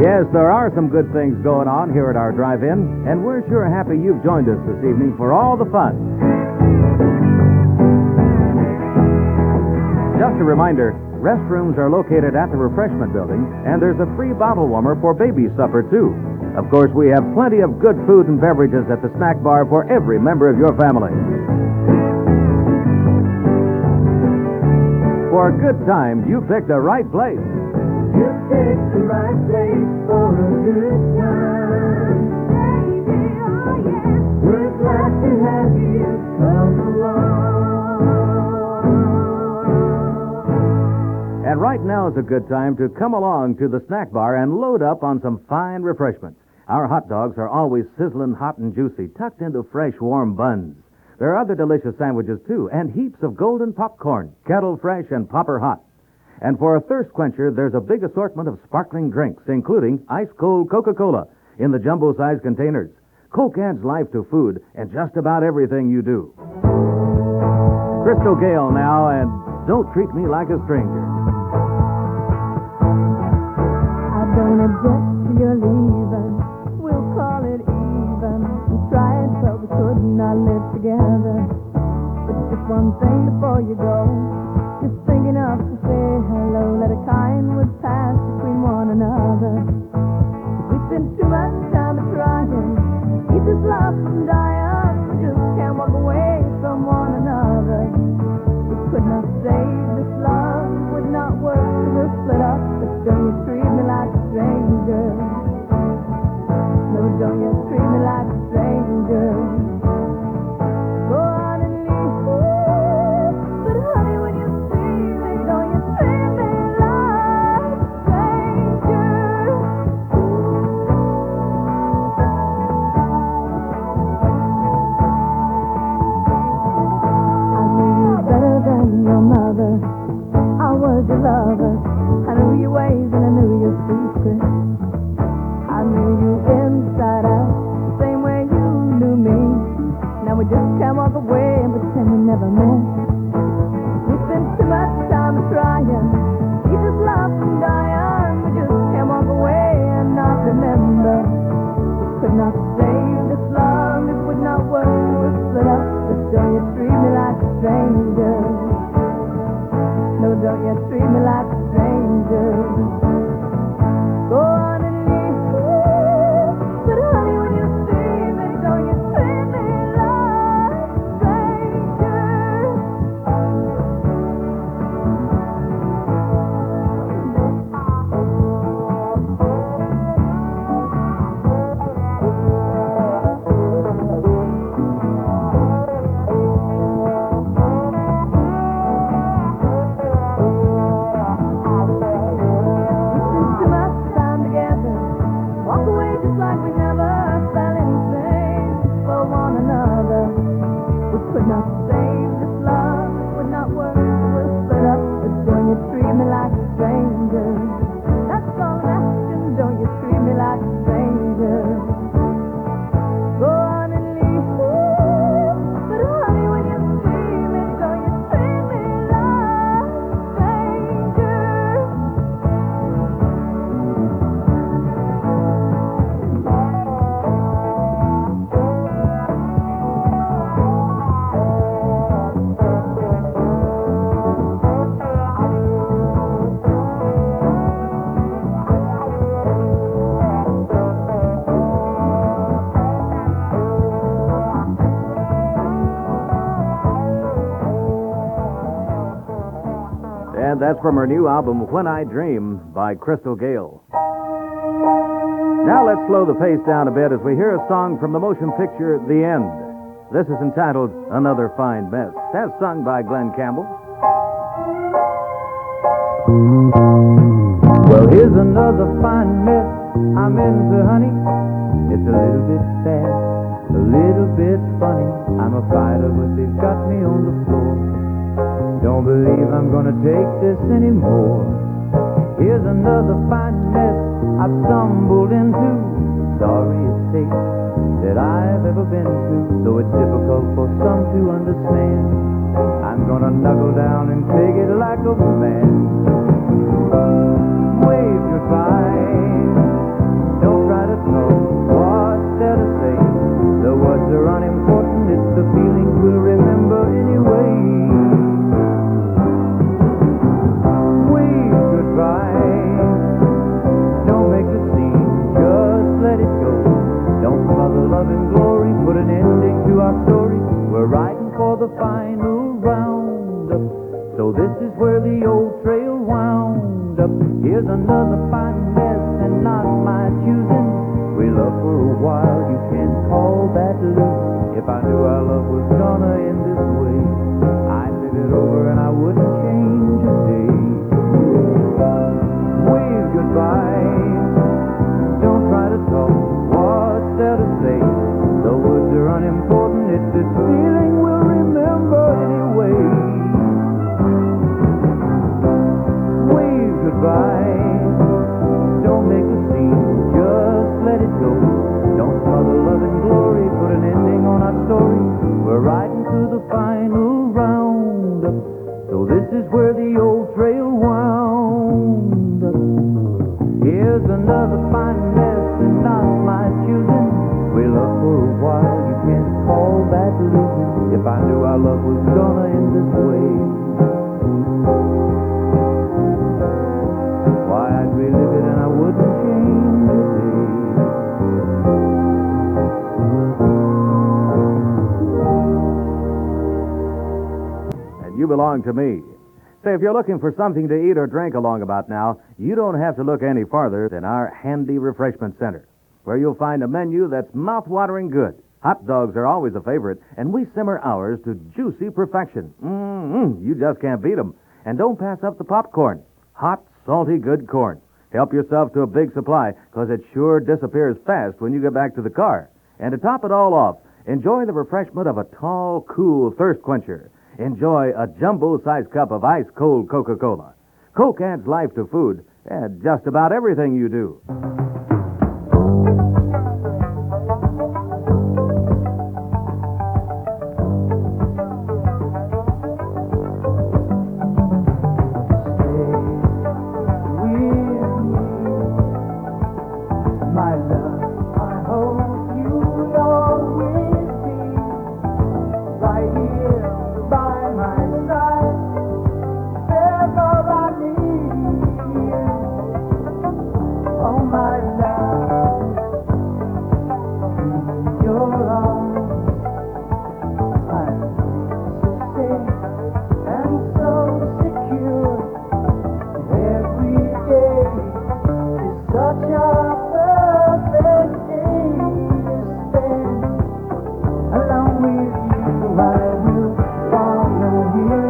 Yes, there are some good things going on here at our drive-in, and we're sure happy you've joined us this evening for all the fun. Just a reminder, restrooms are located at the refreshment building, and there's a free bottle warmer for baby supper, too. Of course, we have plenty of good food and beverages at the snack bar for every member of your family. For a good time, you picked the right place. You picked the right place for a good time. Baby, oh yeah. We're glad to have you come along. And right now is a good time to come along to the snack bar and load up on some fine refreshments. Our hot dogs are always sizzling hot and juicy, tucked into fresh, warm buns. There are other delicious sandwiches, too, and heaps of golden popcorn, kettle fresh and popper hot. And for a thirst quencher, there's a big assortment of sparkling drinks, including ice-cold Coca-Cola in the jumbo-sized containers. Coke adds life to food and just about everything you do. Crystal Gale now, and Don't Treat Me Like a Stranger. I don't object to your leaving. We'll call it even. We tried, but we could not live together. But just one thing before you go. Just think enough to say hello. Let a kind word pass between one another. We spent too much time trying to keep this love from dying. We just can't walk away from one another. We could not save this love. Would not work. We'll split up. But don't you treat me like a stranger. No, don't you treat me like a stranger. Go on and leave. But honey, when you see me, don't you treat me like a stranger. I knew you better than your mother. I was your lover. I knew your ways and I knew your secrets. I knew you inside out, the same way you knew me. Now we just can't walk away and pretend we never met. We spent too much time trying to keep this love from dying. We just can't walk away and not remember. We could not save this love, it would not work. We'll split up, but don't you treat me like a stranger. No, don't you treat me like a stranger. Go on and leave. But honey, when you see me, don't you treat me like a stranger. And that's from her new album, When I Dream, by Crystal Gale. Now let's slow the pace down a bit as we hear a song from the motion picture The End. This is entitled Another Fine Mess. That's sung by Glenn Campbell. Well, here's another fine mess I'm into, honey. It's a little bit sad, a little bit funny. I'm a fighter, but they've got me on the floor. Don't believe I'm gonna take this anymore. Here's another fine mess I've stumbled into. Sorriest state that I've ever been to. Though it's difficult for some to understand, I'm gonna knuckle down and take it like a man. Wave goodbye Here's another fine mess and not my choosing. We love for a while, you can't call that losing. If I knew our love was gonna end this way, I'd live it over and I wouldn't change a day. Wave goodbye, don't try to talk, what's there to say? The words are unimportant, it's this feeling we'll remember anyway. Wave goodbye, don't make a scene, just let it go. Don't smother love and glory, put an ending on our story. We're riding to the final roundup, so this is where the old trail wound up. Here's another fine mess and not my choosing. We love for a while, you can't call that losing. If I knew our love was gonna end this way, why I'd relive it and I wouldn't change a day. And you belong to me. Say, if you're looking for something to eat or drink along about now, you don't have to look any farther than our handy refreshment center, where you'll find a menu that's mouth-watering good. Hot dogs are always a favorite, and we simmer ours to juicy perfection. You just can't beat them. And don't pass up the popcorn. Hot, salty, good corn. Help yourself to a big supply, because it sure disappears fast when you get back to the car. And to top it all off, enjoy the refreshment of a tall, cool thirst quencher. Enjoy a jumbo-sized cup of ice-cold Coca-Cola. Coke adds life to food and just about everything you do. My love, I hope you'll always be right here by my side. There's all I need. Oh, my love, in your arms, I'm so safe and so secure. Every day is such a perfect day to spend along with you. I will follow you,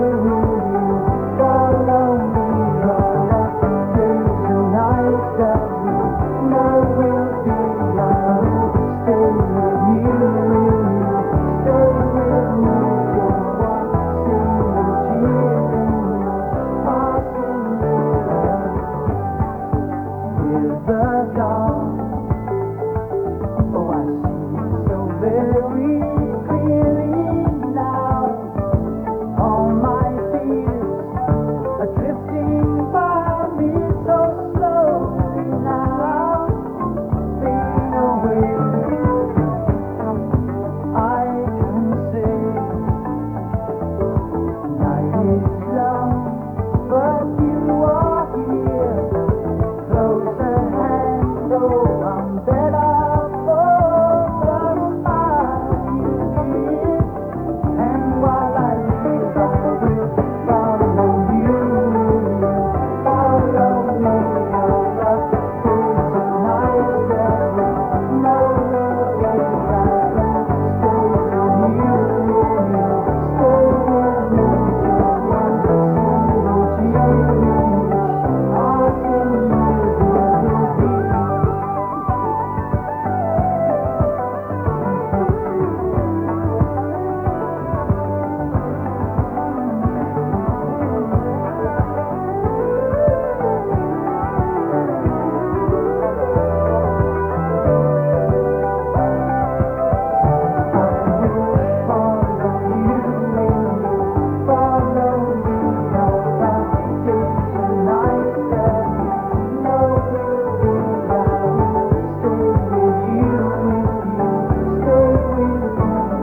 follow me all the days and nights that we know will be. I will stay with you, stay with me. Your one single tear in your passing with the dawn. Oh, I see so very clearly now. All my fears are drifting by me so slowly now, fading away. I can say night is long, but you are here, close at hand. Oh, I'm better for the smile you give. And while I live, I will follow you, follow me all the days and nights that we know will be. I will stay with you, stay with me.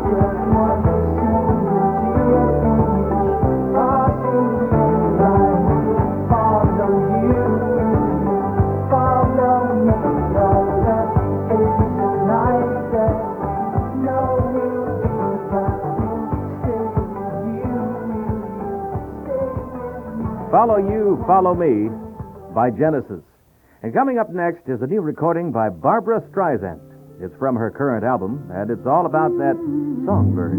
Just one single tear each, asking you will be. Follow you, follow me. by Genesis. And coming up next is a new recording by Barbara Streisand. It's from her current album, and it's all about that songbird.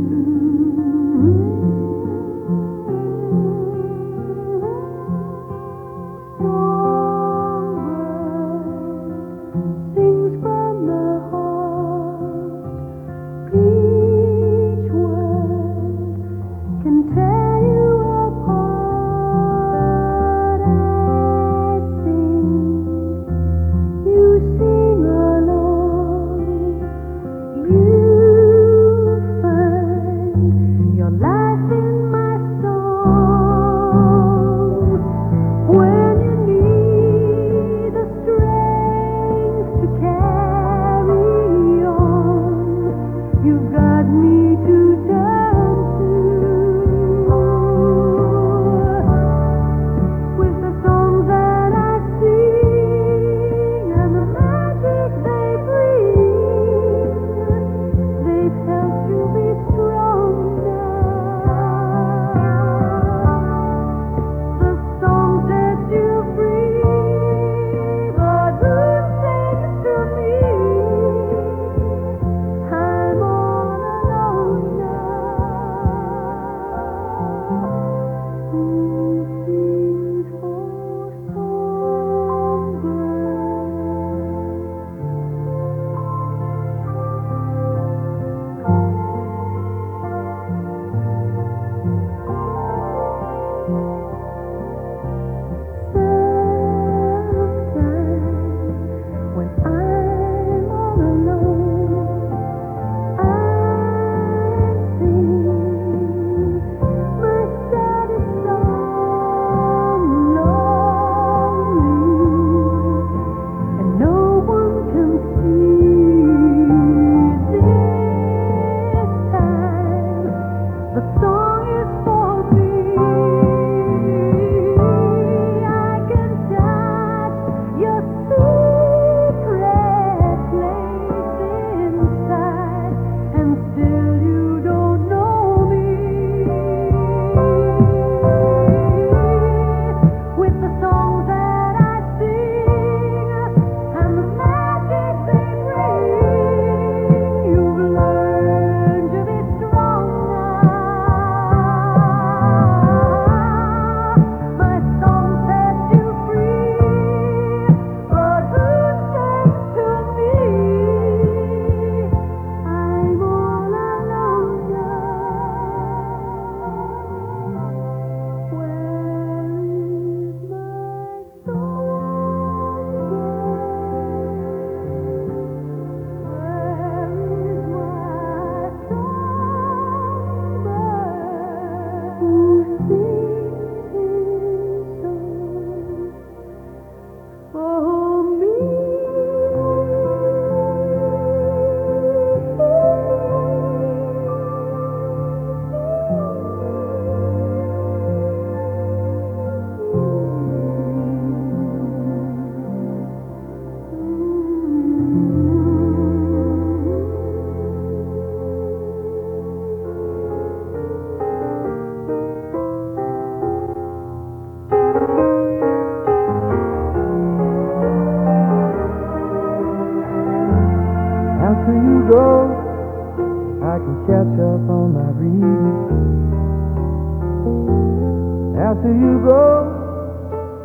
After you go,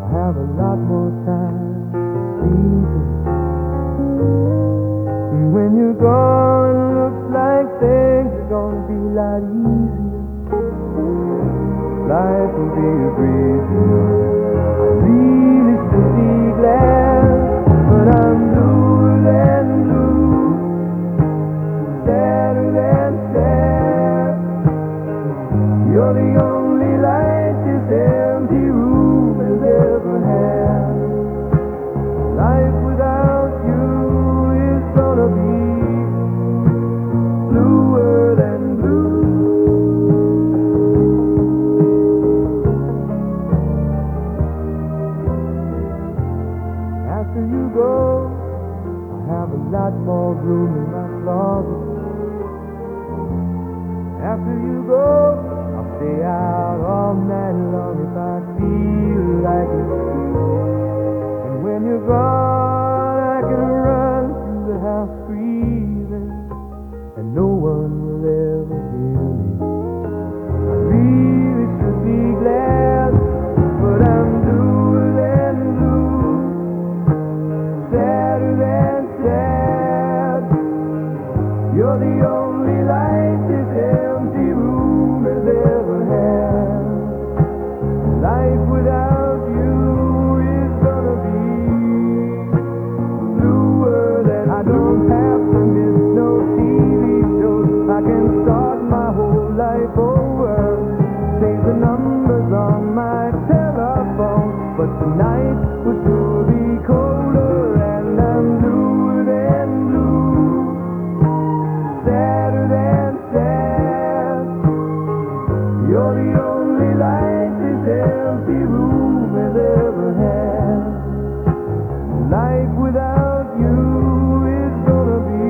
I have a lot more time sleeping. And when you're gone, looks like things are gonna be a lot easier. Life will be a breeze, you know. I really should be glad, but I'm blue and blue, sadder than sad. You're the only light this empty room has ever had. Life without you is gonna be bluer than blue. After you go, I have a lot more room in my closet. After you go, I'll stay out all night long if I feel like it. Tonight will sure be colder, and I'm bluer than blue, sadder than sad. You're the only light this empty room has ever had. Life without you is gonna be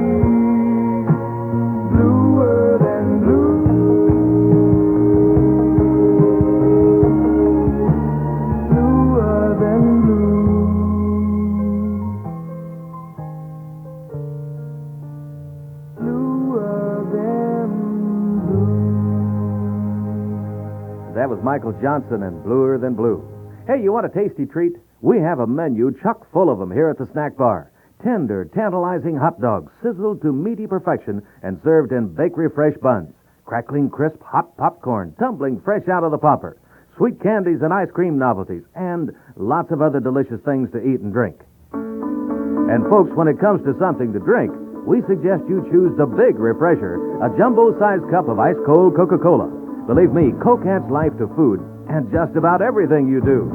bluer than blue. Bluer than blue. Bluer than blue. That was Michael Johnson and Bluer Than Blue. Hey, you want a tasty treat? We have a menu chock full of them here at the snack bar. Tender, tantalizing hot dogs, sizzled to meaty perfection and served in bakery-fresh buns. Crackling crisp hot popcorn, tumbling fresh out of the popper. Sweet candies and ice cream novelties, and lots of other delicious things to eat and drink. And folks, when it comes to something to drink, we suggest you choose the Big Refresher, a jumbo-sized cup of ice-cold Coca-Cola. Believe me, Coke adds life to food and just about everything you do.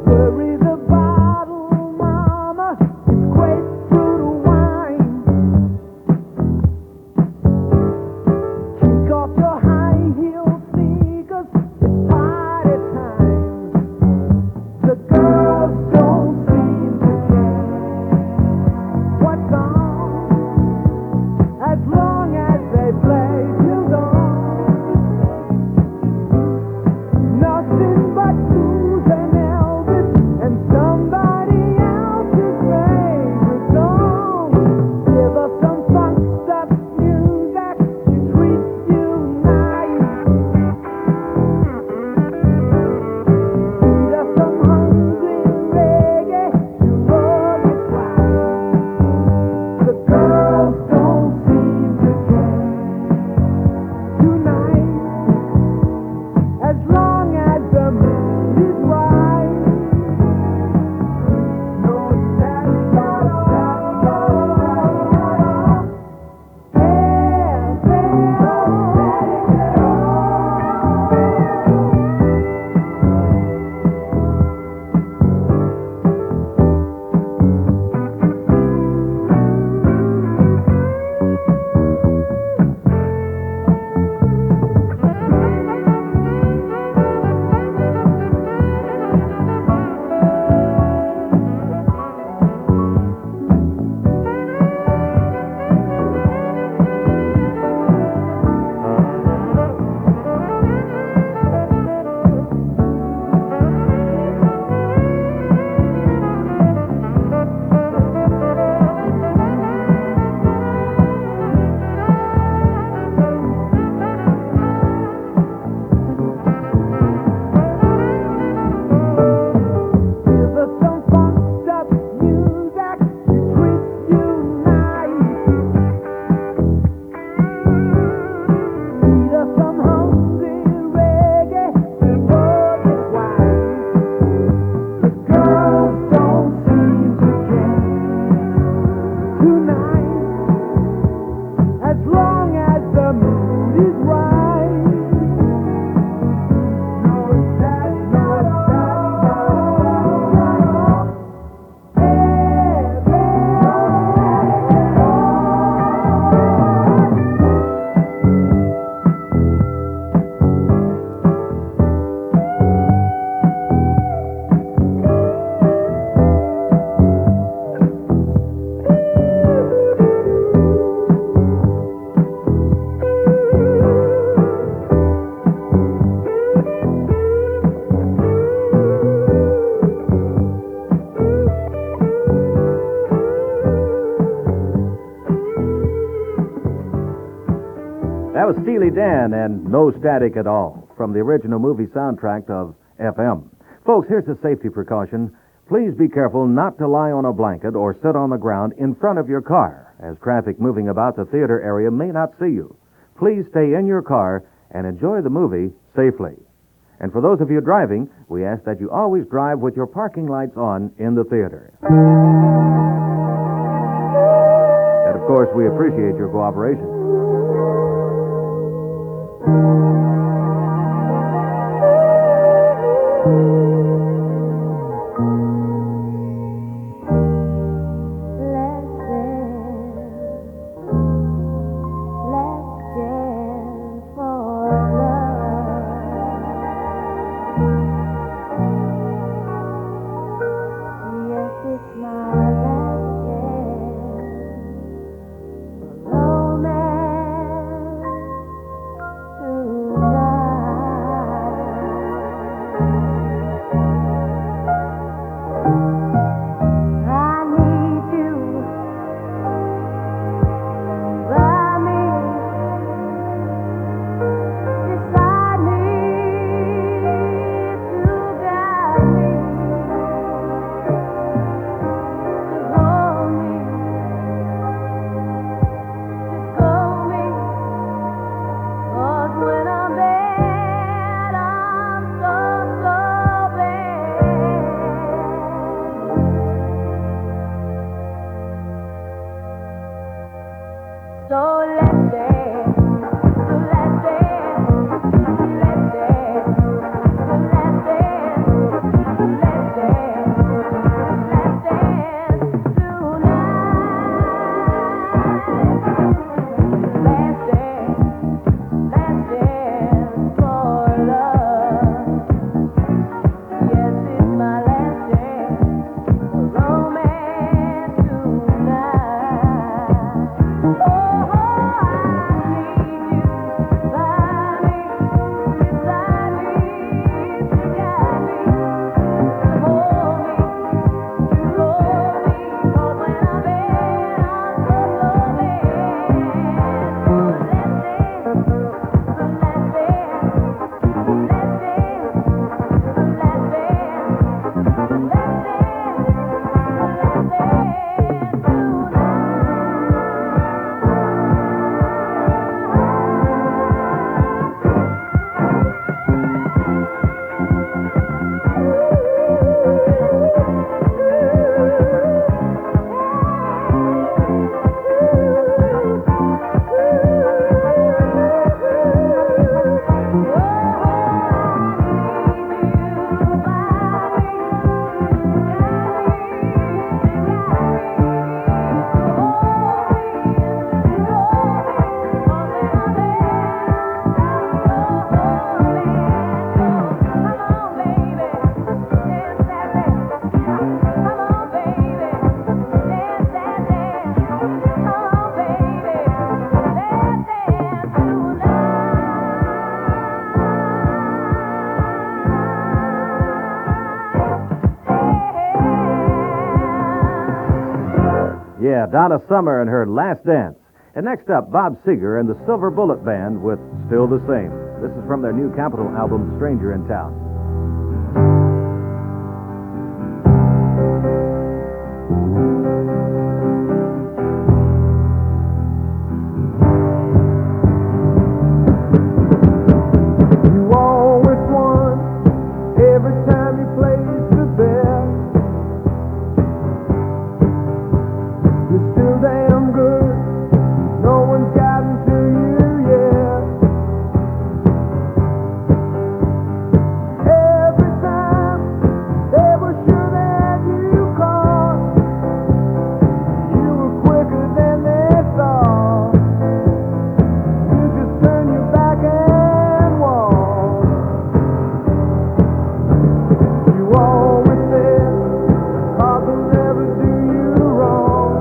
Bury the bottle, mama, it's grapefruit wine. Kick off your high-heeled sneakers, it's party time. The girls don't seem to care what's on, as long as they play till dawn. Nothing but blues and Elvis and somebody else's favorite song. Give us some funked up music to treat you nice. Feed us some hungry reggae to love you twice. The girls don't seem to care tonight, as long as the mood is right. No sadness, no sadness, give us some funked up music to treat you nice. Feed us some hungry reggae to love you twice. The girls don't seem to care tonight, as long as the mood is right. No sadness, no That was Steely Dan and No Static at All from the original movie soundtrack of FM. Folks, here's a safety precaution. Please be careful not to lie on a blanket or sit on the ground in front of your car, as traffic moving about the theater area may not see you. Please stay in your car and enjoy the movie safely. And for those of you driving, we ask that you always drive with your parking lights on in the theater. And of course, we appreciate your cooperation. Yeah, Donna Summer and her Last Dance. And next up, Bob Seger and the Silver Bullet Band with Still the Same. This is from their new Capitol album, Stranger in Town. You always won every time you played the best. You're still damn good. No one's gotten to you yet. Every time they were sure that you caught, you were quicker than they thought. You just turn your back and walk. You always said, "Cause will never do you wrong."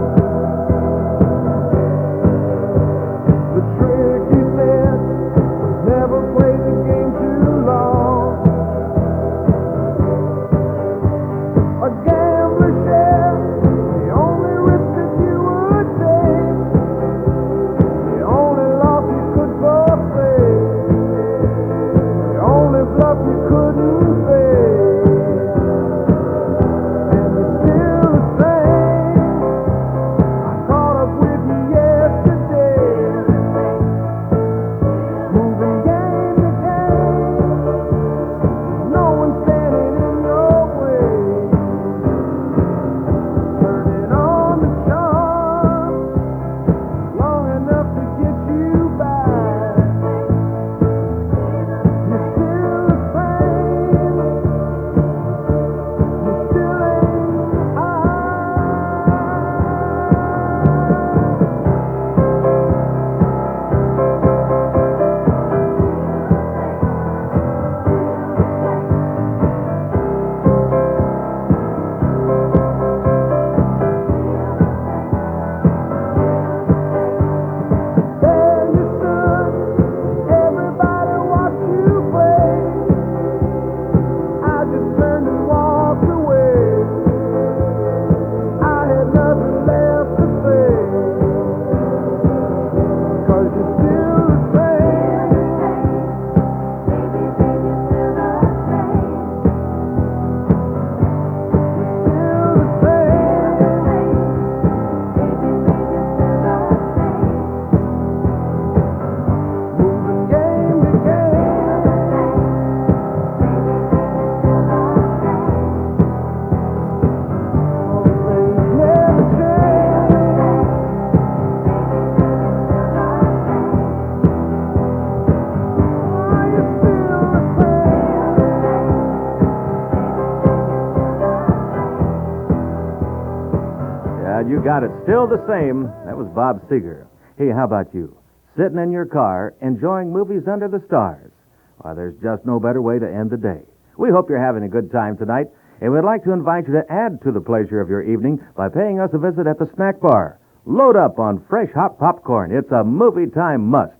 You got it. Still the same. That was Bob Seger. Hey, how about you? Sitting in your car, enjoying movies under the stars. Why, there's just no better way to end the day. We hope you're having a good time tonight, and we'd like to invite you to add to the pleasure of your evening by paying us a visit at the snack bar. Load up on fresh hot popcorn. It's a movie time must.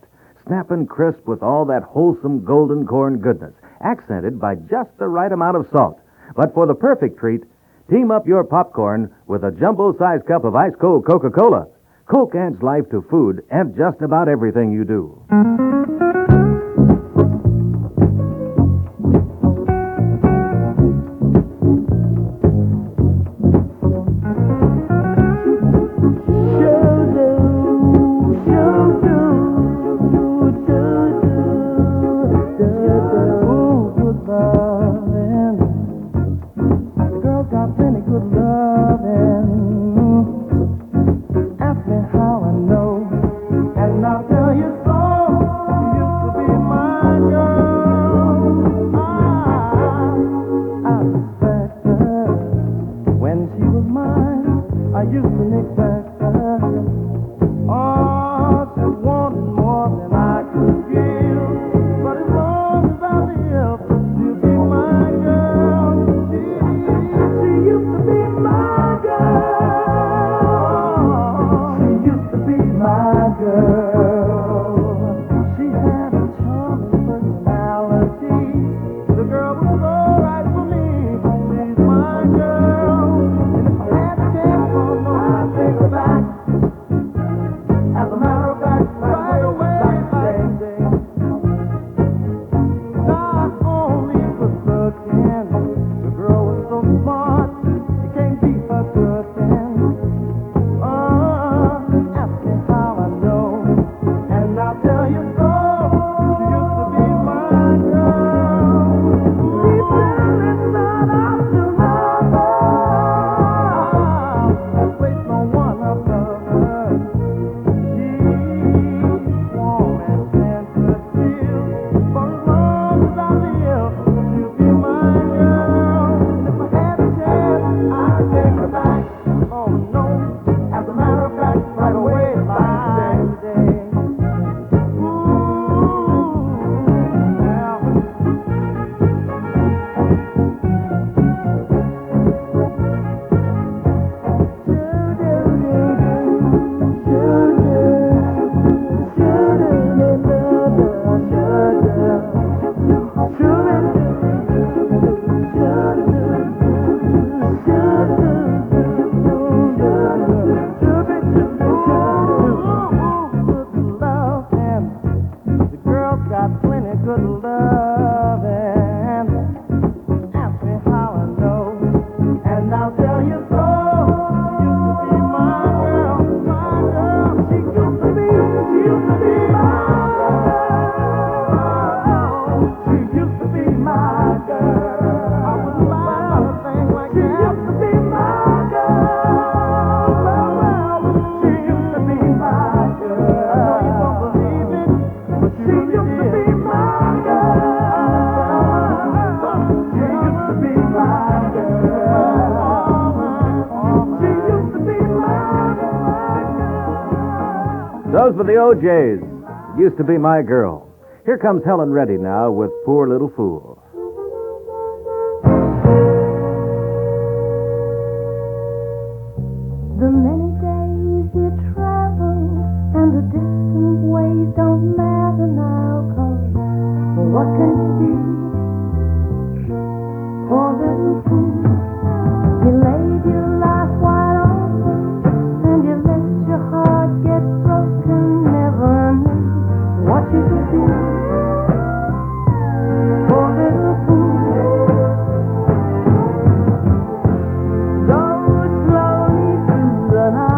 Snapping crisp with all that wholesome golden corn goodness, accented by just the right amount of salt. But for the perfect treat, team up your popcorn with a jumbo-sized cup of ice-cold Coca-Cola. Coke adds life to food and just about everything you do. Those were the OJs. Used to be my girl. Here comes Helen Reddy now with Poor Little Fool. The many days you traveled and the distant ways don't matter now, 'cause what can you do? Poor little fool, you laid your life wide open and you let your heart get broken, never knew what you could do. Poor little fool, go slowly through the night.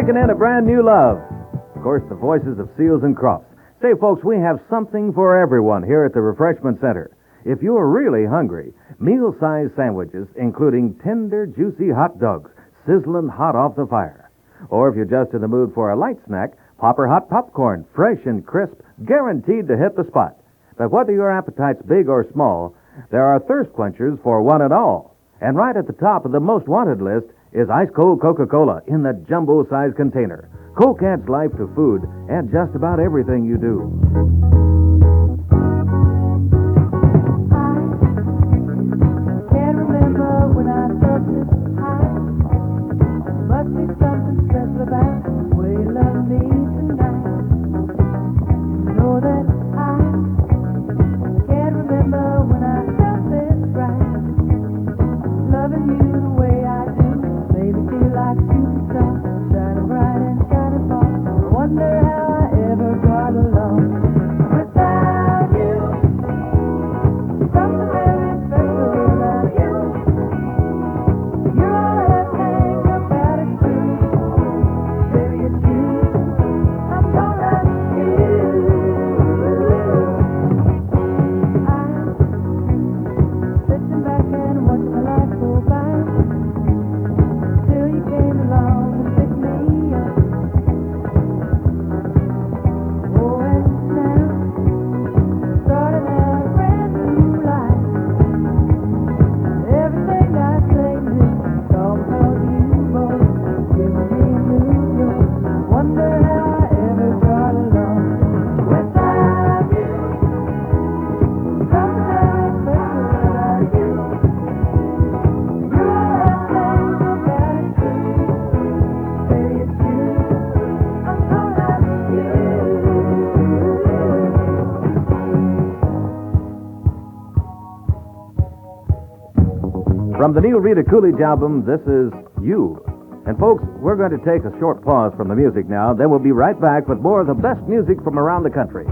taking in a brand new love. Of course, the voices of Seals and Crofts. Say, folks, we have something for everyone here at the Refreshment Center. If you're really hungry, meal-sized sandwiches, including tender, juicy hot dogs, sizzling hot off the fire. Or if you're just in the mood for a light snack, Popper hot popcorn, fresh and crisp, guaranteed to hit the spot. But whether your appetite's big or small, there are thirst quenchers for one and all. And right at the top of the most wanted list is ice-cold Coca-Cola in the jumbo-sized container. Coke adds life to food and just about everything you do. I can't remember when I felt this high. Must be something special about the way you love me tonight. You know that I can't remember when I felt this right. Loving you the way I do made me feel like shooting stars, shining bright and shining far. I wonder how I ever got along without you. Something very special about you. You're all I think about it too. Baby, it's you. I'm gonna you. I'm sitting back and watching my life go by till you came along and picked me up. Oh, and now started out a brand new life. Everything I say is all because you both give me new joy. Wonder how I ever got along without you. Something very special about you. You're all I think about it too. Baby, it's you. I'm gonna you. From the new Rita Coolidge album, this is You. And folks, we're going to take a short pause from the music now, then we'll be right back with more of the best music from around the country.